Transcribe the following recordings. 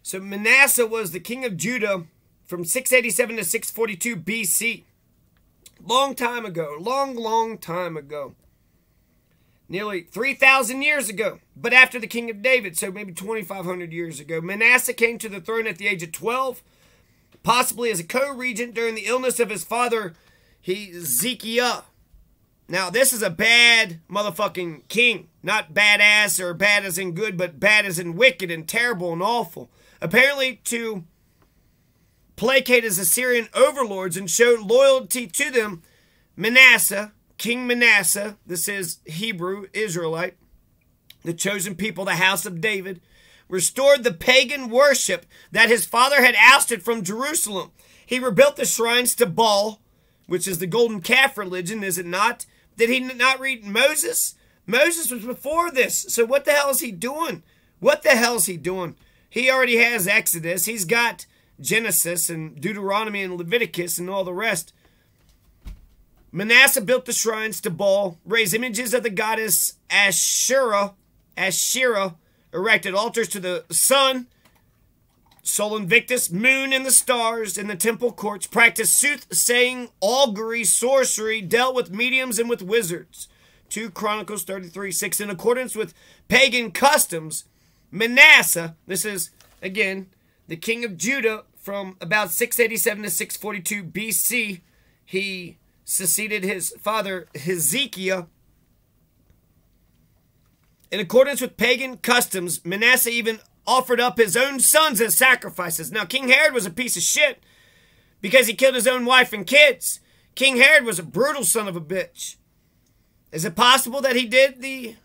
So Manasseh was the king of Judah from 687 to 642 BC. Long time ago. Long time ago. Nearly 3,000 years ago. But after the king of David, so maybe 2,500 years ago, Manasseh came to the throne at the age of 12, possibly as a co-regent during the illness of his father, Hezekiah. Now, this is a bad motherfucking king. Not badass or bad as in good, but bad as in wicked and terrible and awful. Apparently to placate his Assyrian overlords and show loyalty to them, Manasseh, King Manasseh, this is Hebrew, Israelite, the chosen people, the house of David, restored the pagan worship that his father had ousted from Jerusalem. He rebuilt the shrines to Baal, which is the golden calf religion, is it not? Did he not read Moses? Moses was before this. So what the hell is he doing? What the hell is he doing? He already has Exodus. He's got Genesis and Deuteronomy and Leviticus and all the rest. Manasseh built the shrines to Baal, raised images of the goddess Asherah, erected altars to the sun, Sol Invictus, moon, and the stars in the temple courts, practiced soothsaying, augury, sorcery, dealt with mediums and with wizards. 2 Chronicles 33:6. In accordance with pagan customs, Manasseh, this is, again, the king of Judah from about 687 to 642 BC, he succeeded his father Hezekiah. In accordance with pagan customs, Manasseh even offered up his own sons as sacrifices. Now, King Herod was a piece of shit because he killed his own wife and kids. King Herod was a brutal son of a bitch. Is it possible that he did the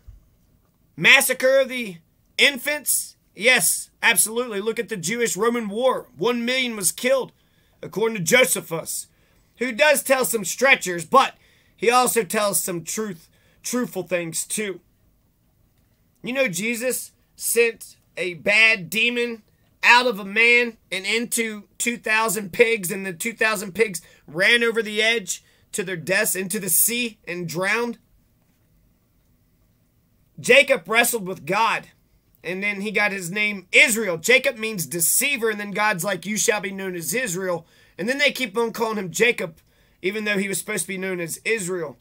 massacre of the infants? Yes, absolutely. Look at the Jewish-Roman War. 1 million was killed, according to Josephus, who does tell some stretchers, but he also tells some truthful things too. You know, Jesus sent a bad demon out of a man and into 2,000 pigs, and the 2,000 pigs ran over the edge to their deaths into the sea and drowned. Jacob wrestled with God, and then he got his name Israel. Jacob means deceiver, and then God's like, you shall be known as Israel. And then they keep on calling him Jacob, even though he was supposed to be known as Israel.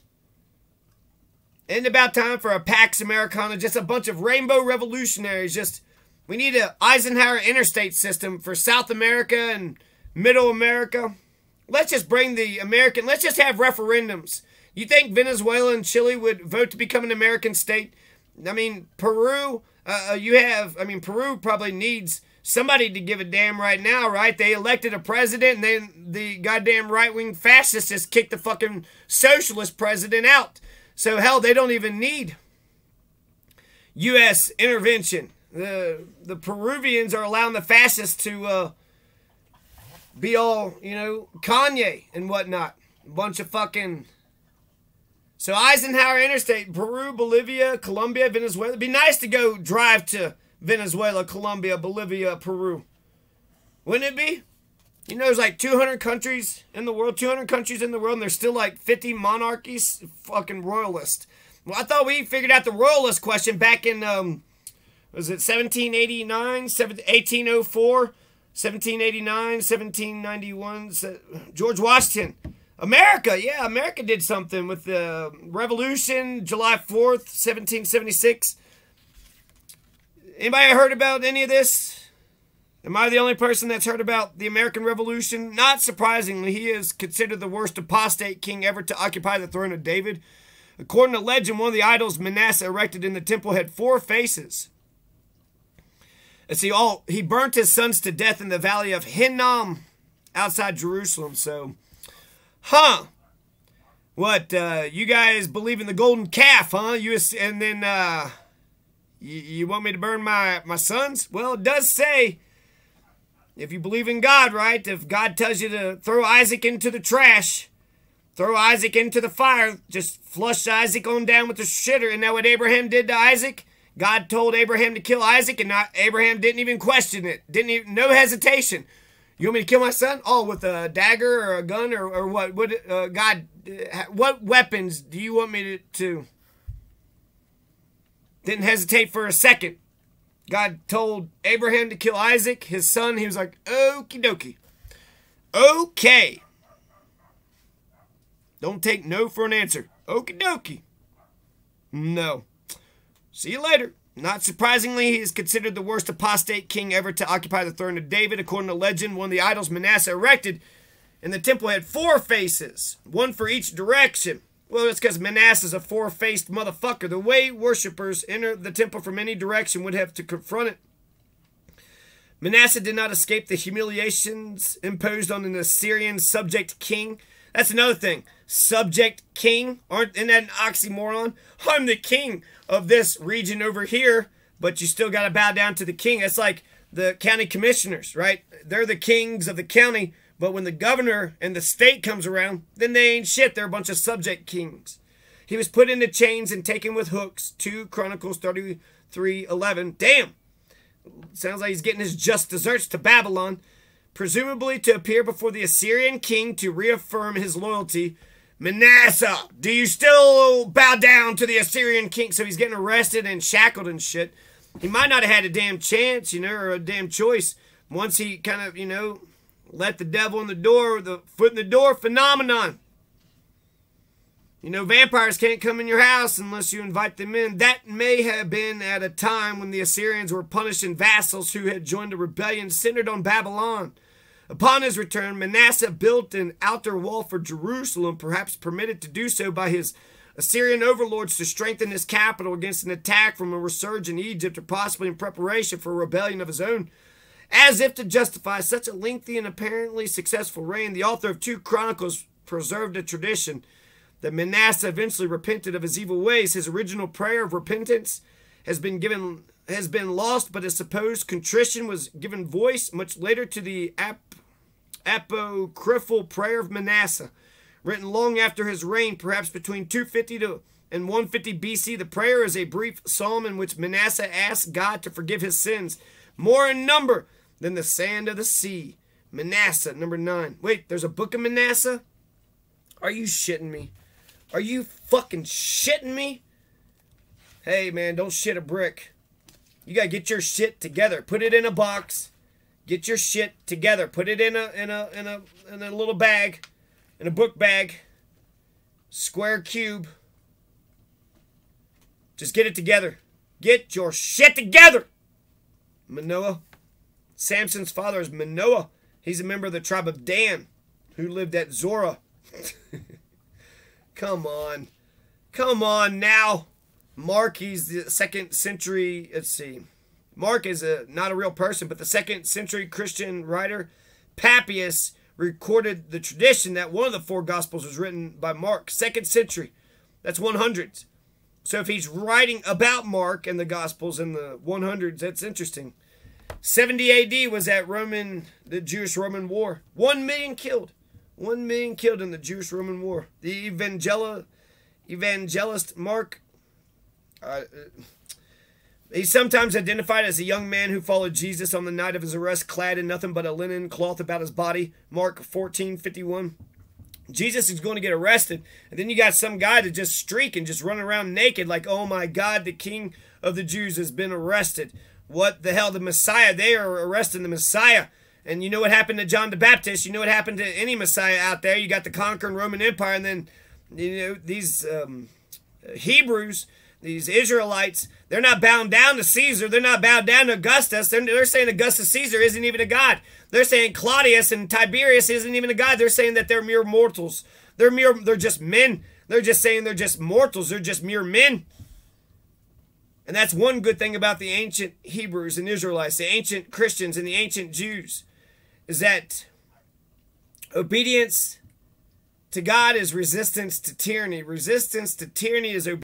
Isn't it about time for a Pax Americana, just a bunch of rainbow revolutionaries? We need an Eisenhower interstate system for South America and Middle America. Let's just bring the American, let's just have referendums. You think Venezuela and Chile would vote to become an American state? I mean, Peru, Peru probably needs somebody to give a damn right now, right? They elected a president, and then the goddamn right-wing fascists just kicked the fucking socialist president out. So, hell, they don't even need U.S. intervention. The Peruvians are allowing the fascists to be all, Kanye and whatnot. A bunch of fucking... So Eisenhower Interstate, Peru, Bolivia, Colombia, Venezuela. It'd be nice to go drive to Venezuela, Colombia, Bolivia, Peru. Wouldn't it be? There's like 200 countries in the world, and there's still like 50 monarchies, fucking royalists. Well, I thought we figured out the royalist question back in, was it 1789, 1804, 1789, 1791, George Washington. America, yeah, America did something with the Revolution, July 4th, 1776. Anybody heard about any of this? Am I the only person that's heard about the American Revolution? Not surprisingly, he is considered the worst apostate king ever to occupy the throne of David. According to legend, one of the idols Manasseh erected in the temple had 4 faces. Let's see, he burnt his sons to death in the valley of Hinnom outside Jerusalem, so... Huh. What, you guys believe in the golden calf, huh? And then, you want me to burn my sons? Well, it does say, if you believe in God, right? If God tells you to throw Isaac into the trash, throw Isaac into the fire, just flush Isaac on down with the shitter. Isn't that what Abraham did to Isaac? God told Abraham to kill Isaac, and Abraham didn't even question it. No hesitation. You want me to kill my son? Oh, with a dagger or a gun or what? What weapons do you want me to? Didn't hesitate for a second. God told Abraham to kill Isaac, his son. He was like, okie dokie. Okay. Don't take no for an answer. Okie dokie. No. See you later. Not surprisingly, he is considered the worst apostate king ever to occupy the throne of David. According to legend, one of the idols Manasseh erected in the temple had 4 faces, one for each direction. Well, it's because Manasseh's a 4-faced motherfucker. The way worshippers enter the temple from any direction would have to confront it. Manasseh did not escape the humiliations imposed on an Assyrian subject king. That's another thing. Subject king. Isn't that an oxymoron? I'm the king of this region over here, but you still got to bow down to the king. It's like the county commissioners, right? They're the kings of the county, but when the governor and the state comes around, then they ain't shit. They're a bunch of subject kings. He was put into chains and taken with hooks. 2 Chronicles 33:11. Damn. Sounds like he's getting his just desserts to Babylon. Presumably to appear before the Assyrian king to reaffirm his loyalty. Manasseh, do you still bow down to the Assyrian king? So he's getting arrested and shackled and shit. He might not have had a damn chance, or a damn choice. Once he kind of, let the devil in the door, the foot in the door phenomenon. Vampires can't come in your house unless you invite them in. That may have been at a time when the Assyrians were punishing vassals who had joined a rebellion centered on Babylon. Upon his return, Manasseh built an outer wall for Jerusalem, perhaps permitted to do so by his Assyrian overlords to strengthen his capital against an attack from a resurgent Egypt, or possibly in preparation for a rebellion of his own. As if to justify such a lengthy and apparently successful reign, the author of 2 Chronicles preserved a tradition that Manasseh eventually repented of his evil ways. His original prayer of repentance has been lost, but his supposed contrition was given voice much later to the apocryphal prayer of Manasseh, written long after his reign, perhaps between 250 and 150 BC. The prayer is a brief psalm in which Manasseh asks God to forgive his sins, more in number than the sand of the sea. Manasseh, number 9. Wait, there's a book of Manasseh? Are you shitting me? Are you fucking shitting me? Hey, man, don't shit a brick. You gotta get your shit together. Put it in a box. Get your shit together. Put it in a little bag, in a book bag, square cube. Just get it together. Get your shit together. Manoah. Samson's father is Manoah. He's a member of the tribe of Dan, who lived at Zorah. Come on. Come on now. Mark, he's the 2nd century, let's see. Mark is not a real person, but the 2nd century Christian writer Papias recorded the tradition that one of the 4 Gospels was written by Mark. 2nd century. That's 100s. So if he's writing about Mark and the Gospels in the 100s, that's interesting. 70 AD was at the Jewish-Roman War. 1 million killed. 1 million killed in the Jewish-Roman War. The evangelist Mark, he's sometimes identified as a young man who followed Jesus on the night of his arrest, clad in nothing but a linen cloth about his body. Mark 14:51. Jesus is going to get arrested, and then you got some guy to just streak and just run around naked like, oh my God, the King of the Jews has been arrested. What the hell, the Messiah? They are arresting the Messiah. And you know what happened to John the Baptist? You know what happened to any Messiah out there? You got the conquering Roman Empire, and then, these Hebrews, these Israelites, they're not bound down to Caesar. They're not bound down to Augustus. They're saying Augustus Caesar isn't even a god. They're saying Claudius and Tiberius isn't even a god. They're saying that they're mere mortals. They're just men. They're just saying they're just mortals. They're just mere men. And that's one good thing about the ancient Hebrews and Israelites, the ancient Christians and the ancient Jews, is that obedience to God is resistance to tyranny. Resistance to tyranny is obedience.